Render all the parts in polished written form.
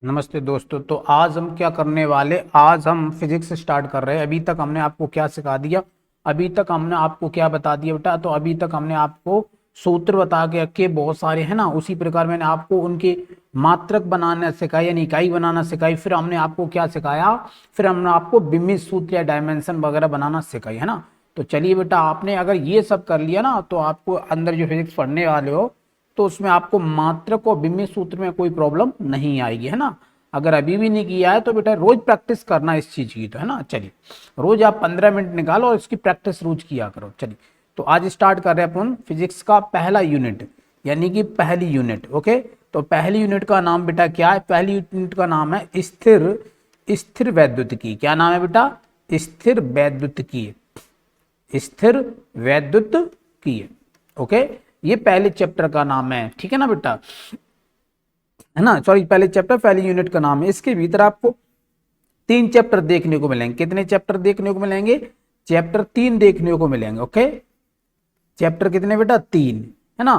नमस्ते दोस्तों। तो आज हम क्या करने वाले, आज हम फिजिक्स स्टार्ट कर रहे हैं। अभी तक हमने आपको क्या सिखा दिया, अभी तक हमने आपको क्या बता दिया बेटा। तो अभी तक हमने आपको सूत्र बता के रखे बहुत सारे, है ना। उसी प्रकार मैंने आपको उनके मात्रक बनाना सिखाया यानी इकाई बनाना सिखाई। फिर हमने आपको क्या सिखाया, फिर हमने आपको बिम्बित सूत्र या डायमेंशन वगैरह बनाना सिखाई, है ना। तो चलिए बेटा, आपने अगर ये सब कर लिया ना तो आपको अंदर जो फिजिक्स पढ़ने वाले हो तो उसमें आपको मात्रक और बिम्बित सूत्र में कोई प्रॉब्लम नहीं आएगी, है ना। अगर अभी भी नहीं किया है तो बेटा रोज प्रैक्टिस करना इस चीज की, तो है ना। चलिए, रोज आप 15 मिनट निकालो और इसकी प्रैक्टिस रोज किया करो। चलिए, तो आज स्टार्ट कर रहे हैं अपन फिजिक्स का पहला यूनिट यानी कि पहली यूनिट। ओके, तो पहली यूनिट का नाम बेटा क्या है? पहली यूनिट का नाम है स्थिर स्थिर वैद्युतिकी। क्या नाम है बेटा? स्थिर वैद्युतिकी, स्थिर वैद्युतिकी। ओके, ये पहले चैप्टर का नाम है, ठीक है ना बेटा, है ना। सॉरी, पहले चैप्टर पहली यूनिट का नाम है। इसके भीतर आपको 3 चैप्टर देखने को मिलेंगे। कितने चैप्टर देखने को मिलेंगे? चैप्टर 3 देखने को मिलेंगे। ओके, चैप्टर कितने बेटा? 3, है ना।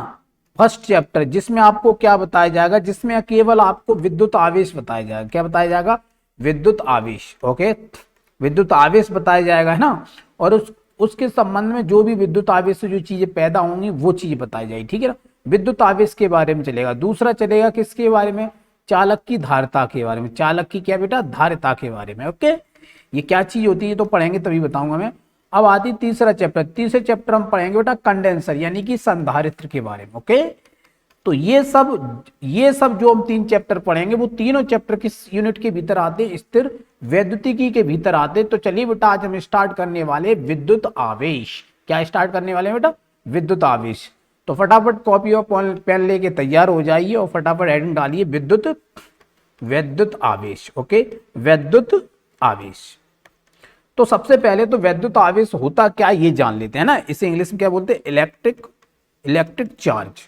फर्स्ट चैप्टर जिसमें आपको क्या बताया जाएगा, जिसमें केवल आपको विद्युत आवेश बताया जाएगा। क्या बताया जाएगा? विद्युत आवेश। ओके, विद्युत आवेश बताया जाएगा, है ना। और उसके संबंध में जो भी विद्युत आवेश से जो चीजें पैदा होंगी वो चीज बताई जाएगी, ठीक है ना। विद्युत आवेश के बारे में चलेगा। दूसरा चलेगा किसके बारे में? चालक की धारिता के बारे में। चालक की क्या बेटा? धारिता के बारे में। ओके, ये क्या चीज होती है तो पढ़ेंगे, तभी बताऊंगा मैं। अब आती तीसरा चैप्टर। तीसरे चैप्टर हम पढ़ेंगे बेटा कंडेंसर यानी कि संधारित्र के बारे में। ओके, तो ये सब जो हम 3 चैप्टर पढ़ेंगे वो तीनों चैप्टर किस यूनिट के भीतर आते हैं? स्थिर वैद्युतिकी के भीतर आते हैं। तो चलिए बेटा, आज हम स्टार्ट करने वाले विद्युत आवेश। क्या स्टार्ट करने वाले हैं बेटा? विद्युत आवेश। तो फटाफट कॉपी और पेन लेके तैयार हो जाइए और फटाफट हेडिंग डालिए वैद्युत आवेश। ओके, वैद्युत आवेश। तो सबसे पहले तो वैद्युत आवेश होता क्या ये जान लेते हैं ना। इसे इंग्लिश में क्या बोलते हैं? Electric charge.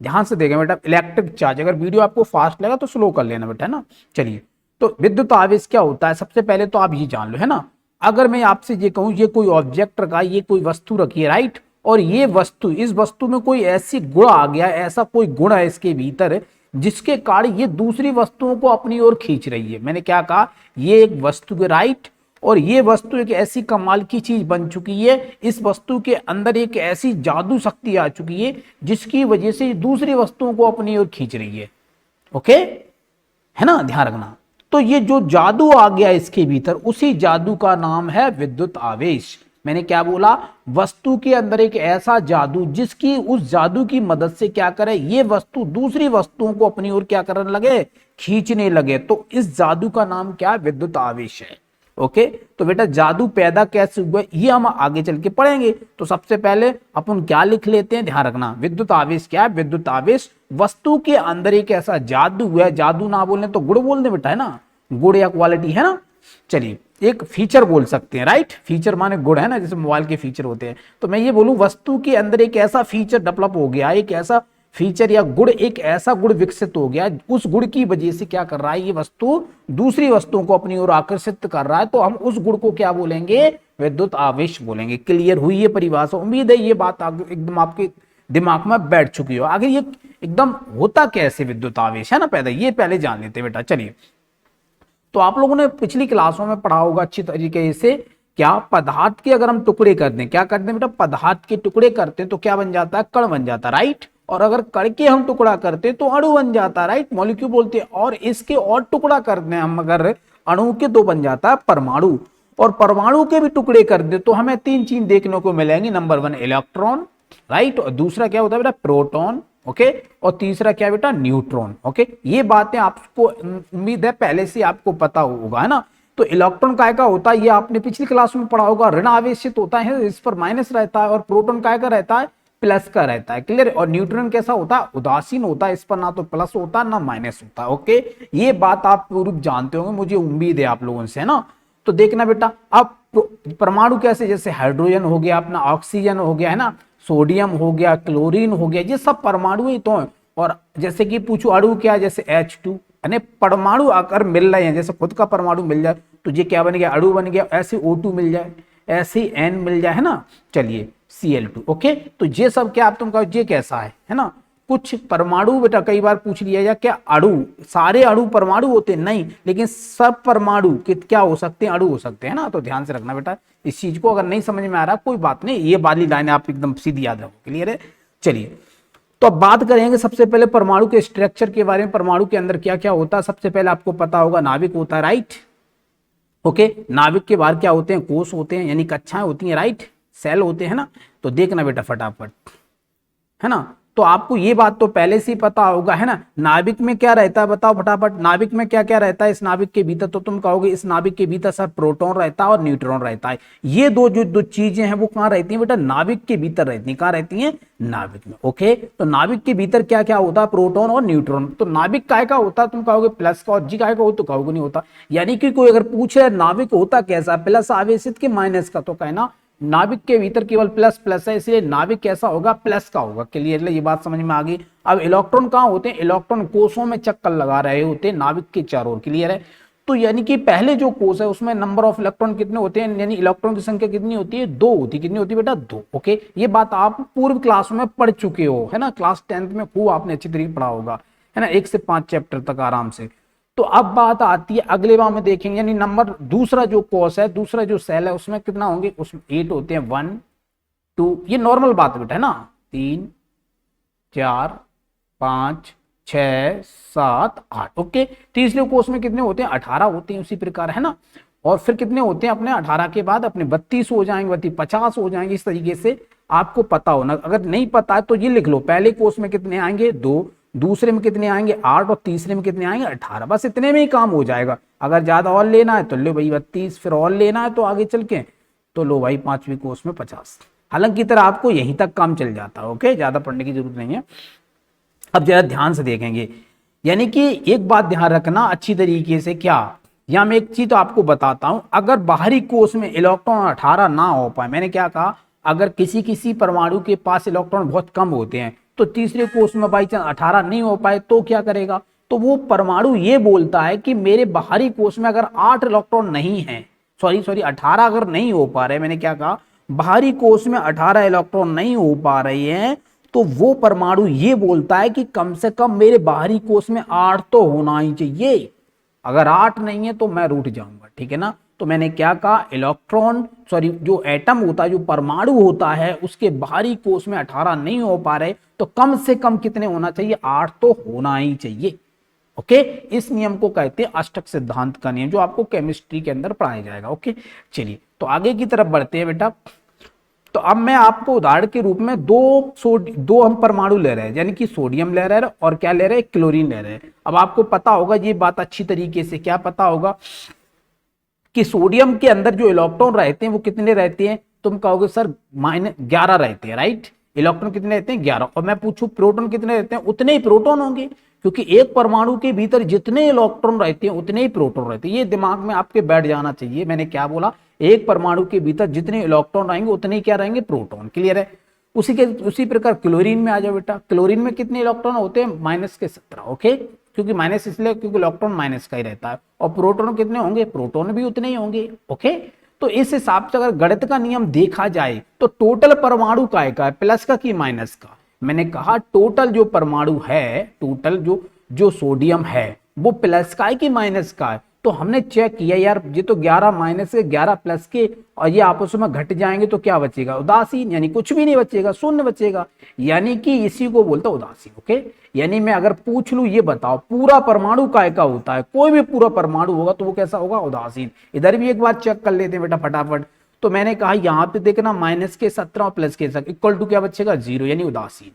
ध्यान से देखें बेटा, इलेक्ट्रिक चार्ज। अगर वीडियो आपको फास्ट लगा तो स्लो कर लेना बेटा, है ना। चलिए, तो विद्युत आवेश क्या होता है सबसे पहले तो आप ये जान लो, है ना। अगर मैं आपसे ये कहूं, ये कोई ऑब्जेक्ट रखा, ये कोई वस्तु रखी है, राइट, और ये वस्तु, इस वस्तु में कोई ऐसी गुण आ गया, ऐसा कोई गुण है इसके भीतर जिसके कारण ये दूसरी वस्तुओं को अपनी ओर खींच रही है। मैंने क्या कहा? ये एक वस्तु है, राइट, और ये वस्तु एक ऐसी कमाल की चीज बन चुकी है, इस वस्तु के अंदर एक ऐसी जादू शक्ति आ चुकी है जिसकी वजह से दूसरी वस्तुओं को अपनी ओर खींच रही है। ओके, है ना, ध्यान रखना। तो ये जो जादू आ गया इसके भीतर, उसी जादू का नाम है विद्युत आवेश। मैंने क्या बोला? वस्तु के अंदर एक ऐसा जादू जिसकी, उस जादू की मदद से क्या करे, ये वस्तु दूसरी वस्तुओं को अपनी ओर क्या करने लगे? खींचने लगे। तो इस जादू का नाम क्या है? विद्युत आवेश है। ओके, तो बेटा जादू पैदा कैसे हुआ ये हम आगे चल के पढ़ेंगे। तो सबसे पहले अपन क्या लिख लेते हैं, ध्यान रखना। विद्युत आवेश क्या है? विद्युत आवेश वस्तु के अंदर एक ऐसा जादू है, जादू ना बोलने तो गुण बोल दे बेटा, है ना, गुण या क्वालिटी, है ना। चलिए, एक फीचर बोल सकते हैं, राइट। फीचर माने गुण, है ना, जैसे मोबाइल के फीचर होते हैं। तो मैं ये बोलूं, वस्तु के अंदर एक ऐसा फीचर डेवलप हो गया, एक ऐसा फीचर या गुण, एक ऐसा गुण विकसित हो गया, उस गुण की वजह से क्या कर रहा है, ये वस्तु दूसरी वस्तुओं को अपनी ओर आकर्षित कर रहा है। तो हम उस गुण को क्या बोलेंगे? विद्युत आवेश बोलेंगे। क्लियर हुई ये परिभाषा? उम्मीद है ये बात एकदम आपके दिमाग में बैठ चुकी हो। आगे ये एकदम होता कैसे विद्युत आवेश, है ना, पैदा, ये पहले जान लेते बेटा। चलिए, तो आप लोगों ने पिछली क्लासों में पढ़ा होगा अच्छी तरीके से, क्या पदार्थ के अगर हम टुकड़े करते हैं, क्या करते हैं बेटा? पदार्थ के टुकड़े करते हैं तो क्या बन जाता है? कण बन जाता है, राइट। और अगर कण के हम टुकड़ा करते हैं तो अणु बन जाता है, राइट, मॉलिक्यूल बोलते हैं। और इसके और टुकड़ा करते हैं हम अगर अणु के, तो बन जाता है परमाणु। और परमाणु के भी टुकड़े कर दे तो हमें 3 चीज देखने को मिलेंगी। नंबर 1 इलेक्ट्रॉन, राइट, और दूसरा क्या होता है बेटा? प्रोटॉन। ओके, और तीसरा क्या बेटा? न्यूट्रॉन। ओके, ये बातें आपको उम्मीद है पहले से आपको पता होगा, है ना। तो इलेक्ट्रॉन काय का होता है, ये आपने पिछली क्लास में पढ़ा होगा, ऋण आवेशित होता है, इस पर माइनस रहता है। और प्रोटॉन काय का रहता है? प्लस का रहता है। क्लियर? और न्यूट्रॉन कैसा होता है? उदासीन होता है, इस पर ना तो प्लस होता ना माइनस होता। ओके, ये बात आप पूर्व जानते होंगे, मुझे उम्मीद है आप लोगों से, है ना। तो देखना बेटा, अब परमाणु कैसे, जैसे हाइड्रोजन हो गया अपना, ऑक्सीजन हो गया, है ना, सोडियम हो गया, क्लोरीन हो गया, ये सब परमाणु ही तो है। और जैसे कि पूछो अणु क्या है, जैसे H2, यानी परमाणु अगर मिल रहे हैं, जैसे खुद का परमाणु मिल जाए तो ये क्या बन गया? अणु बन गया। ऐसे O2 मिल जाए, ऐसे N मिल जाए, है ना। चलिए, Cl2। ओके, तो ये सब क्या आप तुम कहो ये कैसा है ना, कुछ परमाणु बेटा कई बार पूछ लिया जाए क्या अणु, सारे अणु परमाणु होते हैं नहीं, लेकिन सब परमाणु क्या हो सकते हैं, अणु हो सकते हैं ना। तो ध्यान से रखना बेटा इस चीज को, अगर नहीं समझ में आ रहा कोई बात नहीं, ये वाली लाइन आप एकदम सीधी याद रखो। क्लियर है। चलिए तो अब बात करेंगे सबसे पहले परमाणु के स्ट्रक्चर के बारे में। परमाणु के अंदर क्या क्या होता है, सबसे पहले आपको पता होगा नाभिक होता है, राइट। ओके, नाभिक के बाहर क्या होते हैं, कोष होते हैं यानी कक्षाएं होती हैं, राइट, सेल होते हैं ना। तो देखना बेटा फटाफट, है ना। तो आपको ये बात तो पहले से ही पता होगा, है ना। नाभिक में क्या रहता है बताओ फटाफट, नाभिक में क्या क्या रहता है इस नाभिक के भीतर। तो तुम कहोगे इस नाभिक के भीतर सर प्रोटॉन रहता है और न्यूट्रॉन रहता है। ये दो चीजें हैं वो कहाँ रहती हैं बेटा, नाभिक के भीतर रहती हैं। कहाँ रहती हैं, नाभिक में। ओके, तो नाभिक के भीतर क्या क्या होता है, प्रोटॉन और न्यूट्रॉन। तो नाभिक काय का होता है, तुम कहोगे प्लस का, और जी काय का हो तो कहोगे नहीं होता। यानी कि कोई अगर पूछ रहा है नाभिक होता कैसा, प्लस आवेशित के माइनस का, तो कहना नाभिक के भीतर केवल प्लस प्लस है, इसलिए नाभिक कैसा होगा, प्लस का होगा। क्लियरली ये बात समझ में आ गई। अब इलेक्ट्रॉन कहाँ होते हैं, इलेक्ट्रॉन कोषों में चक्कर लगा रहे होते हैं नाभिक के चारों ओर। क्लियर है। तो यानी कि पहले जो कोष है उसमें नंबर ऑफ इलेक्ट्रॉन कितने होते हैं, यानी इलेक्ट्रॉन की संख्या कितनी होती है, 2 होती है। कितनी होती है बेटा, 2। ओके, ये बात आप पूर्व क्लास में पढ़ चुके हो, है ना। क्लास 10th में खूब आपने अच्छी तरीके पढ़ा होगा, है ना, 1 से 5 चैप्टर तक आराम से। तो अब बात आती है अगले बार में देखेंगे, यानी नंबर दूसरा जो कोष है, दूसरा जो सेल है उसमें कितना होंगे, उसमें 8 होते हैं, 1 2, ये नॉर्मल बात बेटा, है ना, 3 4 5 6 7 8। ओके, तीसरे कोष में कितने होते हैं, 18 होते हैं उसी प्रकार, है ना। और फिर कितने होते हैं अपने 18 के बाद अपने 32 हो जाएंगे, 32 50 हो जाएंगे। इस तरीके से आपको पता होना, अगर नहीं पता है तो ये लिख लो, पहले कोष में कितने आएंगे, 2, दूसरे में कितने आएंगे, 8, और तीसरे में कितने आएंगे, 18। बस इतने में ही काम हो जाएगा। अगर ज्यादा और लेना है तो लो भाई 32, फिर और लेना है तो आगे चल के तो लो भाई 5वीं कोष में 50। हालांकि तरह आपको यहीं तक काम चल जाता है। ओके, ज्यादा पढ़ने की जरूरत नहीं है। अब जरा ध्यान से देखेंगे, यानी कि एक बात ध्यान रखना अच्छी तरीके से, क्या यहां मैं एक चीज तो आपको बताता हूं, अगर बाहरी कोष में इलेक्ट्रॉन 18 ना हो पाए, मैंने क्या कहा, अगर किसी परमाणु के पास इलेक्ट्रॉन बहुत कम होते हैं तो तीसरे कोष में बाई चांस 18 नहीं हो पाए तो क्या करेगा, तो वो परमाणु ये बोलता है कि मेरे बाहरी कोष में अगर 8 इलेक्ट्रॉन नहीं है, सॉरी 18 अगर नहीं हो पा रहे, मैंने क्या कहा, बाहरी कोष में 18 इलेक्ट्रॉन नहीं हो पा रहे हैं, तो वो परमाणु ये बोलता है कि कम से कम मेरे बाहरी कोष में 8 तो होना ही चाहिए। अगर 8 नहीं है तो मैं रूठ जाऊंगा। ठीक है ना। तो मैंने क्या कहा, इलेक्ट्रॉन जो एटम होता है, जो परमाणु होता है, उसके बाहरी कोष में 18 नहीं हो पा रहे तो कम से कम कितने होना चाहिए, 8 तो होना ही चाहिए। ओके, इस नियम को कहते हैं अष्टक सिद्धांत का नियम, जो आपको केमिस्ट्री के अंदर पढ़ाया जाएगा। ओके, चलिए तो आगे की तरफ बढ़ते हैं बेटा। तो अब मैं आपको उदाहरण के रूप में दो हम परमाणु ले रहे हैं, यानी कि सोडियम ले रहे हैं और क्या ले रहे हैं, क्लोरीन ले रहे हैं। अब आपको पता होगा ये बात अच्छी तरीके से, क्या पता होगा कि सोडियम के अंदर जो इलेक्ट्रॉन रहते हैं वो कितने रहते हैं, तुम कहोगे सर -11 रहते हैं, राइट। इलेक्ट्रॉन कितने रहते हैं, 11। और मैं पूछूं प्रोटॉन कितने रहते हैं, उतने ही प्रोटॉन होंगे, क्योंकि एक परमाणु के भीतर जितने इलेक्ट्रॉन रहते हैं उतने ही प्रोटॉन रहते हैं। ये दिमाग में आपके बैठ जाना चाहिए। मैंने क्या बोला, एक परमाणु के भीतर जितने इलेक्ट्रॉन रहेंगे उतने ही क्या रहेंगे, प्रोटॉन। क्लियर है। उसी प्रकार क्लोरीन में आ जाओ बेटा। क्लोरीन में कितने इलेक्ट्रॉन होते हैं, -17। ओके, क्योंकि माइनस इसलिए क्योंकि इलेक्ट्रॉन माइनस का ही रहता है। और प्रोटॉन कितने होंगे, प्रोटॉन भी उतने ही होंगे। ओके, तो इस हिसाब से अगर गणित का नियम देखा जाए तो टोटल परमाणु काय का है, प्लस का कि माइनस का। मैंने कहा टोटल जो परमाणु है, टोटल जो सोडियम है वो प्लस का है कि माइनस का है। तो हमने चेक किया यार, ये तो 11 माइनस के 11 प्लस के, और ये आपस में घट जाएंगे तो क्या बचेगा, उदासीन, यानी कुछ भी नहीं बचेगा, शून्य बचेगा। यानी कि इसी को बोलता उदासीन। ओके, यानी मैं अगर पूछ लूं ये बताओ पूरा परमाणु काय का होता है, कोई भी पूरा परमाणु होगा तो वो कैसा होगा, उदासीन। इधर भी एक बार चेक कर लेते हैं बेटा फटाफट। तो मैंने कहा यहाँ पे देखना -17 और प्लस के इक्वल टू क्या बचेगा, 0, यानी उदासीन।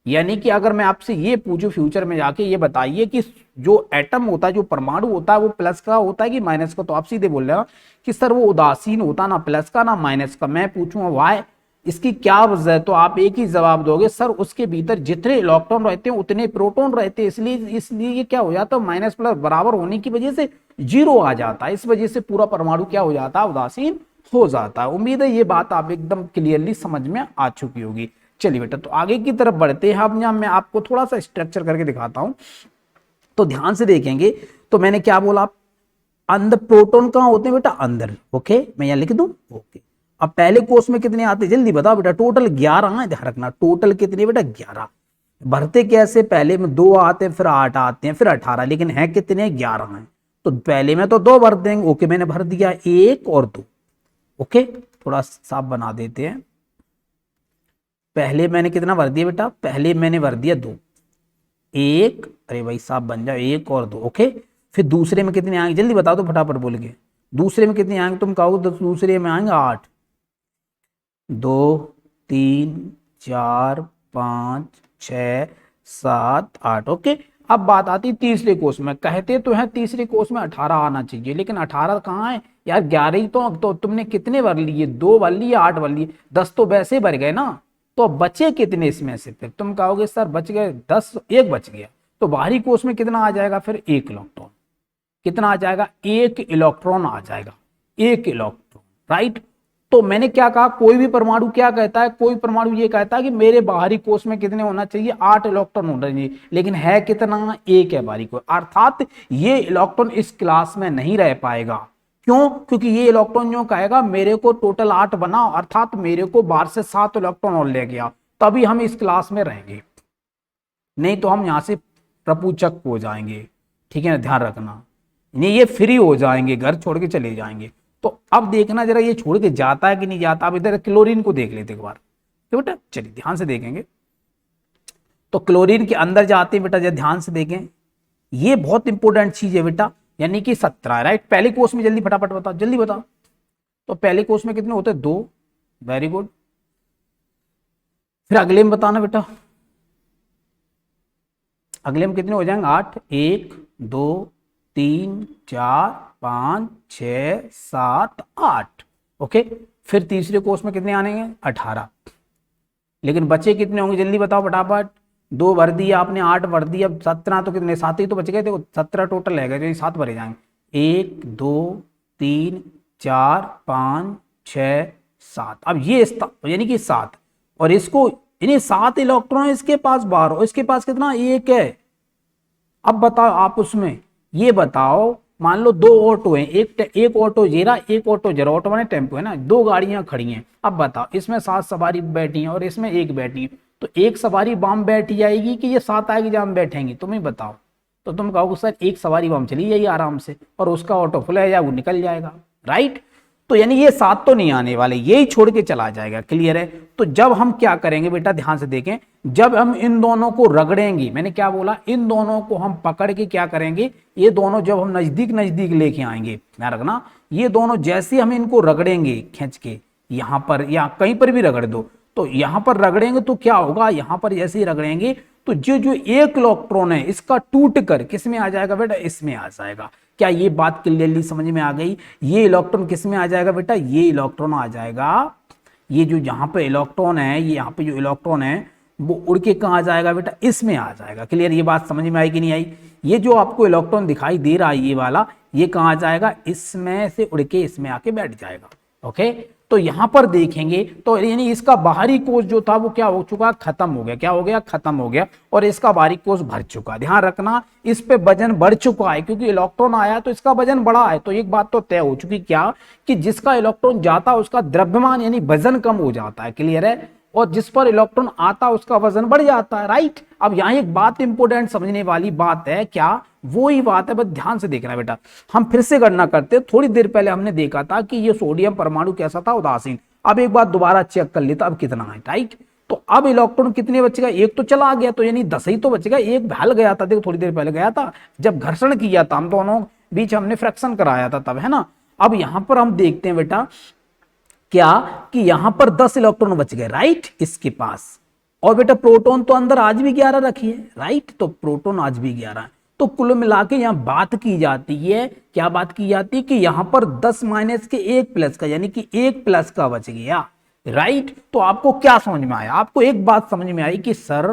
यानी कि अगर मैं आपसे ये पूछूं फ्यूचर में जाके ये बताइए कि जो एटम होता है, जो परमाणु होता है, वो प्लस का होता है कि माइनस का, तो आप सीधे बोल रहे हो कि सर वो उदासीन होता ना प्लस का ना माइनस का। मैं पूछूंगा वाई, इसकी क्या वजह है, तो आप एक ही जवाब दोगे, सर उसके भीतर जितने इलेक्ट्रॉन रहते हैं उतने प्रोटॉन रहते हैं, इसलिए ये क्या हो जाता है, माइनस प्लस बराबर होने की वजह से 0 आ जाता है। इस वजह से पूरा परमाणु क्या हो जाता है, उदासीन हो जाता है। उम्मीद है ये बात आप एकदम क्लियरली समझ में आ चुकी होगी। चलिए बेटा, तो आगे की तरफ बढ़ते हैं। अब यहाँ मैं आपको थोड़ा सा स्ट्रक्चर करके दिखाता हूं, तो ध्यान से देखेंगे। तो मैंने क्या बोला, अंदर प्रोटॉन कहाँ होते हैं बेटा, अंदर। ओके, मैं यहाँ लिख दूं। ओके, अब पहले कोष में कितने आते हैं जल्दी बताओ बेटा, टोटल 11 है, ध्यान रखना, टोटल कितने बेटा, 11। भरते कैसे, पहले में 2 आते हैं, फिर 8 आते हैं, फिर 18, लेकिन है कितने, 11 हैं। तो पहले में तो 2 भर देंगे, ओके मैंने भर दिया 1 और 2। ओके थोड़ा साफ बना देते हैं। पहले मैंने कितना भर दिया बेटा, पहले मैंने भर दिया 2, 1, अरे भाई साफ बन जाओ, 1 और 2। ओके फिर दूसरे में कितने आएंगे, जल्दी बता दो फटाफट बोल के। दूसरे में कितने आएंगे, तुम कहोगे दूसरे में आएंगे 8, 2, 3, 4, 5, 6, 7, 8। ओके अब बात आती तीसरे कोर्स में। कहते तो है तीसरे कोर्स में 18 आना चाहिए, लेकिन 18 कहाँ है यार, 11 ही तो तुमने कितने भर लिए, 2 भर लिए, 8 भर लिए, 10 तो वैसे भर गए ना। तो बचे कितने इसमें से, फिर तुम कहोगे सर बच गए 10, एक बच गया। तो बाहरी कोर्स में कितना आ जाएगा फिर, 1 इलेक्ट्रॉन। कितना आ जाएगा, 1 इलेक्ट्रॉन आ जाएगा, 1 इलेक्ट्रॉन। राइट तो मैंने क्या कहा, कोई भी परमाणु क्या कहता है, कोई परमाणु ये कहता है कि मेरे बाहरी कोष में कितने होना चाहिए, 8 इलेक्ट्रॉन होना चाहिए, लेकिन है कितना, 1 है बाहरी कोष। अर्थात ये इलेक्ट्रॉन इस क्लास में नहीं रह पाएगा। क्यों, क्योंकि ये इलेक्ट्रॉन जो कहेगा मेरे को टोटल 8 बनाओ, अर्थात मेरे को बाहर से 7 इलेक्ट्रॉन और ले गया, तभी हम इस क्लास में रहेंगे, नहीं तो हम यहां से प्रपूचक हो जाएंगे। ठीक है ना, ध्यान रखना, नहीं ये फ्री हो जाएंगे, घर छोड़ के चले जाएंगे। तो अब देखना जरा ये छोड़ के जाता है कि नहीं जाता। अब इधर क्लोरीन को देख लेते एक बार, तो बेटा चलिए ध्यान से देखेंगे। तो क्लोरीन के अंदर जाते हैं बेटा, जरा ध्यान से देखें, ये बहुत इंपॉर्टेंट चीज है बेटा, यानी कि 17। राइट पहले कोर्स में जल्दी फटाफट बताओ, जल्दी बताओ। तो पहले कोर्स में कितने होते हैं, 2। Very good. फिर अगले में बताना बेटा, अगले में कितने हो जाएंगे, 8, 1, 2, 3, 4, 5, 6, 7, 8। ओके फिर तीसरे कोर्स में कितने आने हैं, 18। लेकिन बचे कितने होंगे, जल्दी बताओ फटाफट। 2 भर दिया आपने, 8 भर दिया, 17 तो कितने, 7 ही तो बच गए, देखो 17 टोटल है, जो 7 भरे जाएंगे, 1, 2, 3, 4, 5, 6, 7। अब ये यानी कि 7, और इसको यानी 7 इलेक्ट्रॉन इसके पास बाहर, और इसके पास कितना, 1 है। अब बताओ आप उसमें ये बताओ, मान लो 2 ऑटो हैं, एक ऑटो जीरा, एक ऑटो जरा, ऑटो माने टेम्पो है ना, 2 गाड़ियां खड़ी हैं। अब बताओ इसमें 7 सवारी बैठी हैं और इसमें 1 बैठी है, तो 1 सवारी बाम बैठी जाएगी कि ये 7 आएगी जहां बैठेंगी, तुम ही बताओ। तो तुम कहोगे सर 1 सवारी बाम चली जाएगी आराम से, और उसका ऑटो फुल है या वो निकल जाएगा। राइट तो यानी ये 7 तो नहीं आने वाले, यही छोड़ के चला जाएगा। क्लियर है। तो जब हम क्या करेंगे बेटा, ध्यान से देखें, जब हम इन दोनों को रगड़ेंगे, मैंने क्या बोला, इन दोनों को हम पकड़ के क्या करेंगे, ये दोनों जब हम नजदीक नजदीक लेके आएंगे, ध्यान रखना, ये दोनों जैसे हम इनको रगड़ेंगे खींच के, यहां पर या कहीं पर भी रगड़ दो, तो यहां पर रगड़ेंगे तो क्या होगा, यहां पर जैसे ही रगड़ेंगे तो जो जो 1 इलेक्ट्रॉन है इसका टूट कर किस में आ जाएगा बेटा, इसमें आ जाएगा। क्या ये बात क्लियरली समझ में आ गई, ये इलेक्ट्रॉन किस में आ जाएगा बेटा, ये इलेक्ट्रॉन आ जाएगा, ये जो यहाँ पे इलेक्ट्रॉन है, ये यहाँ पे जो इलेक्ट्रॉन है वो उड़ के कहाँ आ जाएगा बेटा, इसमें आ जाएगा। क्लियर, ये बात समझ में आई कि नहीं आई। ये जो आपको इलेक्ट्रॉन दिखाई दे रहा है ये वाला, ये कहाँ आ जाएगा, इसमें से उड़ के इसमें आके बैठ जाएगा। ओके तो यहां पर देखेंगे तो यानी इसका बाहरी कोष जो था वो क्या हो चुका, खत्म हो गया। क्या हो गया, खत्म हो गया, और इसका बाहरी कोष भर चुका। ध्यान रखना इस पे वजन बढ़ चुका है, क्योंकि इलेक्ट्रॉन आया तो इसका वजन बढ़ा है। तो एक बात तो तय हो चुकी, क्या कि जिसका इलेक्ट्रॉन जाता उसका द्रव्यमान यानी वजन कम हो जाता है। क्लियर है। और जिस पर इलेक्ट्रॉन आता उसका वजन बढ़ जाता है। राइट अब यहां एक बात इंपॉर्टेंट समझने वाली बात है, क्या वो ही बात है, बस ध्यान से देखना बेटा। हम फिर से गणना करते हैं, थोड़ी देर पहले हमने देखा था कि ये सोडियम परमाणु कैसा था, उदासीन। अब एक बार दोबारा चेक कर लेता, अब कितना है। राइट तो अब इलेक्ट्रॉन कितने बचेगा, 1 तो चला गया, तो यानी 10 ही तो बचेगा, 1 भल गया था, देखो थोड़ी देर पहले गया था जब घर्षण किया था, हम दोनों बीच हमने फ्रैक्शन कराया था तब, है ना। अब यहां पर हम देखते हैं बेटा क्या कि यहां पर 10 इलेक्ट्रॉन बच गए। राइट इसके पास, और बेटा प्रोटॉन तो अंदर आज भी 11 रखी है। राइट तो प्रोटॉन आज भी 11 है। तो कुल मिला के यहां बात की जाती है, क्या बात की जाती है कि यहां पर 10 माइनस के 1 प्लस का, यानी कि 1 प्लस का बच गया। राइट तो आपको क्या समझ में आया, आपको एक बात समझ में आई कि सर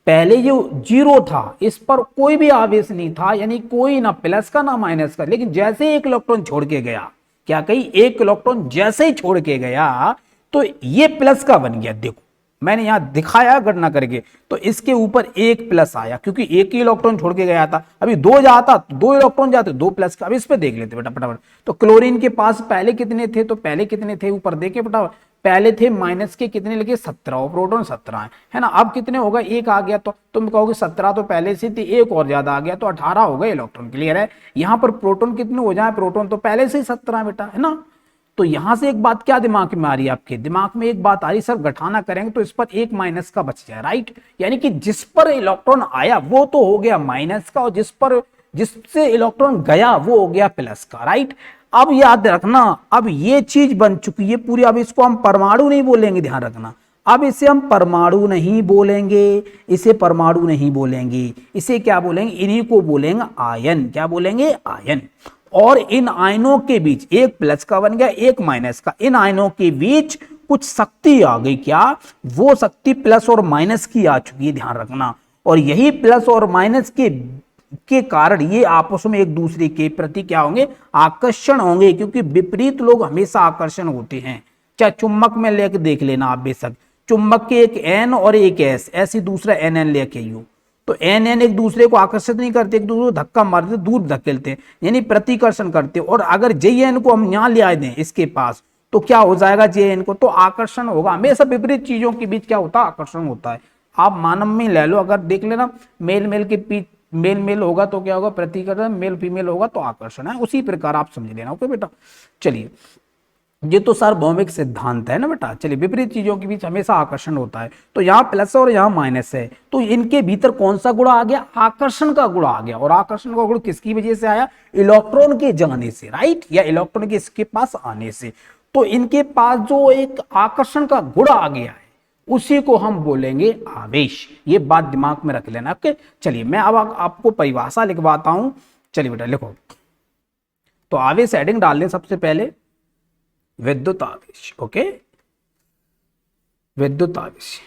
पहले जो 0 था इस पर कोई भी आवेश नहीं था, यानी कोई ना प्लस का ना माइनस का, लेकिन जैसे 1 इलेक्ट्रॉन छोड़ के गया, क्या कही, 1 इलेक्ट्रॉन जैसे ही छोड़ के गया तो ये प्लस का बन गया। देखो मैंने यहां दिखाया गणना करके, तो इसके ऊपर 1 प्लस आया, क्योंकि 1 ही इलेक्ट्रॉन छोड़ के गया था। अभी 2 जाता तो 2 इलेक्ट्रॉन जाते, 2 प्लस का। अब इस पे देख लेते बेटा फटाफट। तो क्लोरीन के पास पहले कितने थे, तो पहले कितने थे ऊपर देखे फटाफट, पहले थे माइनस के कितने लिखे 17 और प्रोटॉन 17 है ना। अब कितने होगा, एक आ गया, तो तुम कहोगे 17 तो पहले से थी, एक और ज्यादा आ गया तो 18 हो गए इलेक्ट्रॉन। क्लियर है। यहाँ पर प्रोटॉन कितने हो जाए, प्रोटॉन तो पहले से ही 17 बेटा, है ना। तो यहां से एक बात क्या दिमाग में आ रही है, आपके दिमाग में एक बात आ रही, सर घटाना करेंगे तो इस पर एक माइनस का बच जाए, राइट। यानी कि जिस पर इलेक्ट्रॉन आया वो तो हो गया माइनस का, और जिससे इलेक्ट्रॉन गया वो हो गया प्लस का, राइट। अब याद रखना, अब ये चीज बन चुकी है पूरी, अब इसको हम परमाणु नहीं बोलेंगे, ध्यान रखना। अब इसे हम परमाणु नहीं बोलेंगे, इसे परमाणु नहीं बोलेंगे, इसे क्या बोलेंगे, इन्हीं को बोलेंगे आयन। क्या बोलेंगे, आयन। और इन आयनों के बीच एक प्लस का बन गया, एक माइनस का, इन आयनों के बीच कुछ शक्ति आ गई, क्या, वो शक्ति प्लस और माइनस की आ चुकी है, ध्यान रखना। और यही प्लस और माइनस के कारण ये आपस में एक दूसरे के प्रति क्या होंगे, आकर्षण होंगे, क्योंकि विपरीत लोग हमेशा आकर्षण होते हैं। चाहे चुंबक में लेके देख लेना आप, बेशक चुंबक के एक एन और एक एस, ऐसी दूसरा एन एन लेके आइयो, तो एन एन एक दूसरे को आकर्षित नहीं करते, एक दूसरे को धक्का मारते, दूर धकेलते, यानी प्रतिकर्षण करते। और अगर जे एन को हम यहां ले आए दें इसके पास, तो क्या हो जाएगा, जे एन को, तो आकर्षण होगा। हमेशा विपरीत चीजों के बीच क्या होता है, आकर्षण होता है। आप मानव में ले लो, अगर देख लेना, मेल मेल के बीच मेल मेल होगा तो क्या होगा, प्रतिकर्षण, मेल फीमेल होगा तो आकर्षण है। उसी प्रकार आप समझ लेना। ओके बेटा, चलिए, ये तो सार्वभौमिक सिद्धांत है ना बेटा। चलिए, विपरीत चीजों के बीच हमेशा आकर्षण होता है। तो यहाँ प्लस और यहाँ माइनस है, तो इनके भीतर कौन सा गुण आ गया, आकर्षण का गुण आ गया। और आकर्षण का गुण किसकी वजह से आया, इलेक्ट्रॉन के जाने से, राइट, या इलेक्ट्रॉन के इसके पास आने से। तो इनके पास जो एक आकर्षण का गुण आ गया है, उसी को हम बोलेंगे आवेश। ये बात दिमाग में रख लेना। ओके, चलिए मैं अब आपको परिभाषा लिखवाता हूं। चलिए बेटा लिखो। तो आवेश हेडिंग डाल दें सबसे पहले, विद्युत आवेश। ओके, विद्युत आवेश,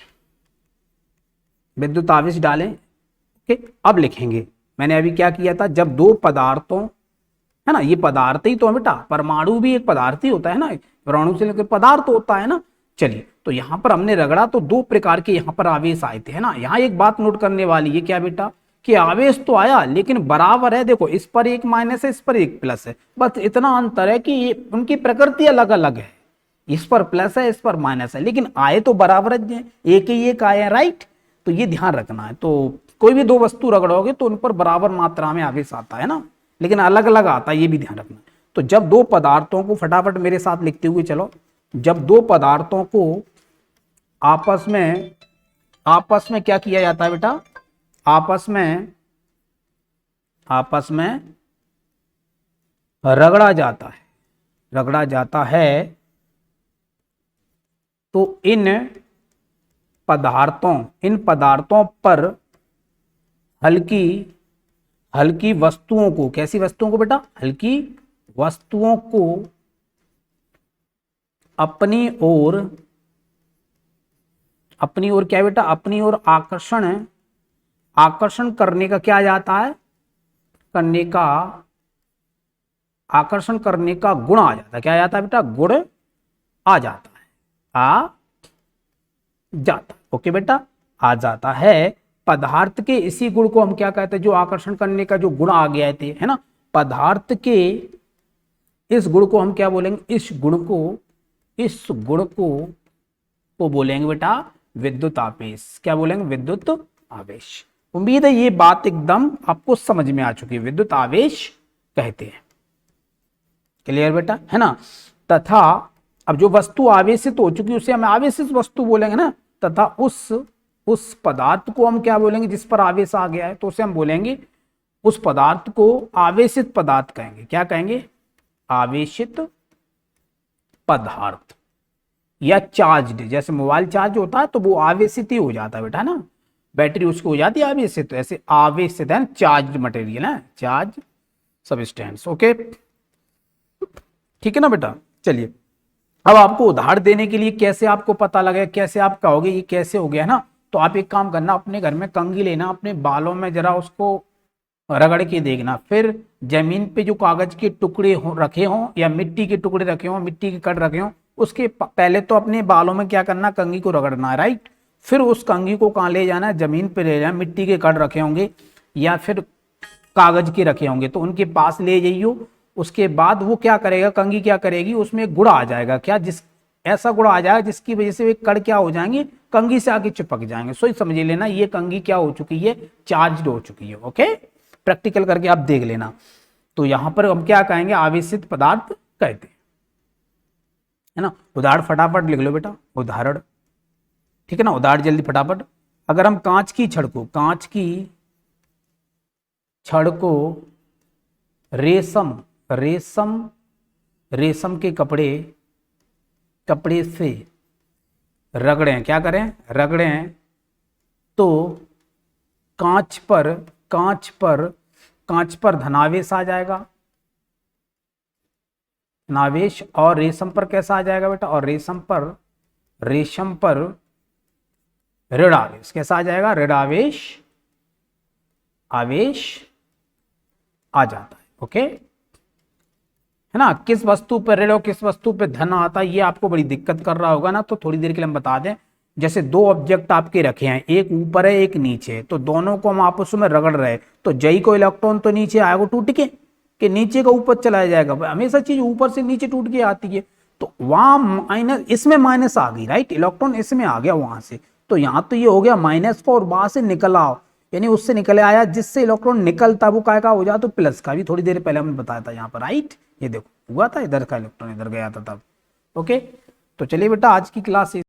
विद्युत आवेश डालें। ओके, अब लिखेंगे, मैंने अभी क्या किया था, जब दो पदार्थों, है ना, ये पदार्थ ही तो है बेटा, परमाणु भी एक पदार्थ ही होता है ना, परमाणु से लेकर पदार्थ होता है ना। चलिए, तो यहां पर हमने रगड़ा तो दो प्रकार के यहां पर आवेश आए थे, है ना। यहां एक बात नोट करने वाली है, क्या बेटा, कि आवेश तो आया लेकिन बराबर है। देखो, इस पर एक माइनस है, इस पर एक प्लस है, बस इतना अंतर है कि ये उनकी प्रकृति अलग अलग है। इस पर प्लस है, इस पर माइनस है, लेकिन आए तो बराबर है, एक ही एक आए हैं, राइट। तो ये ध्यान रखना है। तो कोई भी दो वस्तु रगड़ोगे तो उन पर बराबर मात्रा में आवेश आता है ना, लेकिन अलग अलग आता है, ये भी ध्यान रखना। तो जब दो पदार्थों को, फटाफट मेरे साथ लिखते हुए चलो, जब दो पदार्थों को आपस में क्या किया जाता है बेटा, आपस में रगड़ा जाता है, तो इन पदार्थों पर हल्की वस्तुओं को, कैसी वस्तुओं को बेटा, हल्की वस्तुओं को अपनी ओर क्या बेटा, अपनी ओर आकर्षण करने का क्या जाता है, आकर्षण करने का गुण आ जाता है। क्या जाता है बेटा, गुण आ जाता है, ओके बेटा, आ जाता है। पदार्थ के इसी गुण को हम क्या कहते हैं, जो आकर्षण करने का जो गुण आ गया है ना, पदार्थ के इस गुण को हम क्या बोलेंगे, इस गुण को बोलेंगे बेटा विद्युत आवेश। क्या बोलेंगे, विद्युत आवेश। उम्मीद है ये बात एकदम आपको समझ में आ चुकी है, विद्युत आवेश कहते हैं। क्लियर बेटा, है ना। तथा अब जो वस्तु आवेशित हो चुकी है उसे हम आवेशित वस्तु बोलेंगे ना, तथा उस पदार्थ को हम क्या बोलेंगे, जिस पर आवेश आ गया है, तो उसे हम बोलेंगे, उस पदार्थ को आवेशित पदार्थ कहेंगे। क्या कहेंगे, आवेशित पदार्थ, या चार्ज्ड। जैसे मोबाइल चार्ज होता है तो वो आवेशित ही हो जाता है बेटा, है ना, बैटरी उसको हो जाती है आवेशित। तो ऐसे आवेशित है, चार्ज मटेरियल है, चार्ज सबस्टेंस। ओके, ठीक है ना बेटा। चलिए, अब आपको उदाहरण देने के लिए कैसे आपको पता लगे, कैसे आप कहोगे ये कैसे हो गया ना, तो आप एक काम करना, अपने घर में कंघी लेना, अपने बालों में जरा उसको रगड़ के देखना, फिर जमीन पे जो कागज के टुकड़े रखे हों या मिट्टी के टुकड़े रखे हों, मिट्टी के कण रखे हों, उसके पहले तो अपने बालों में क्या करना, कंघी को रगड़ना है, राइट। फिर उस कंघी को कहाँ ले जाना है, जमीन पे ले जाना, मिट्टी के कण रखे होंगे या फिर कागज के रखे होंगे तो उनके पास ले जाइयो। उसके बाद वो क्या करेगा, कंघी क्या करेगी, उसमें गुड़ आ जाएगा, क्या, ऐसा गुण आ जाएगा जिसकी वजह से वे कण क्या हो जाएंगे, कंघी से आगे चिपक जाएंगे। सो समझ लेना ये कंघी क्या हो चुकी है, चार्ज्ड हो चुकी है। ओके, प्रैक्टिकल करके आप देख लेना। तो यहां पर हम क्या कहेंगे, आवेशित पदार्थ कहते हैं, है ना। उदाहरण फटाफट लिख लो बेटा, उदाहरण, ठीक है ना, उदाहरण जल्दी फटाफट। अगर हम कांच की छड़ को रेशम के कपड़े से रगड़ें, क्या करें, रगड़ें, तो कांच पर धनावेश आ जाएगा, धनावेश, और रेशम पर कैसा आ जाएगा बेटा, और रेशम पर ऋणावेश, कैसा आ जाएगा, ऋणावेश आवेश आ जाता है। ओके, है ना। किस वस्तु पर ऋण और किस वस्तु पर धन आता है, ये आपको बड़ी दिक्कत कर रहा होगा ना, तो थोड़ी देर के लिए हम बता दें। जैसे दो ऑब्जेक्ट आपके रखे हैं, एक ऊपर है एक नीचे है, तो दोनों को हम आपस में रगड़ रहे हैं, तो जई को इलेक्ट्रॉन तो नीचे आएगा टूट के, कि नीचे का ऊपर चला जाएगा, हमेशा चीज ऊपर से नीचे टूट के आती है। तो वहां माइनस, इसमें माइनस आ गई, राइट, इलेक्ट्रॉन इसमें आ गया वहां से, तो यहां तो ये हो गया माइनस का, और वहां से निकल आओ, यानी उससे निकले आया, जिससे इलेक्ट्रॉन निकलता वो काय का हो जाता, तो प्लस का, भी थोड़ी देर पहले हमने बताया था यहाँ पर, राइट। ये देखो हुआ था, इधर का इलेक्ट्रॉन इधर गया था तब। ओके, तो चलिए बेटा आज की क्लास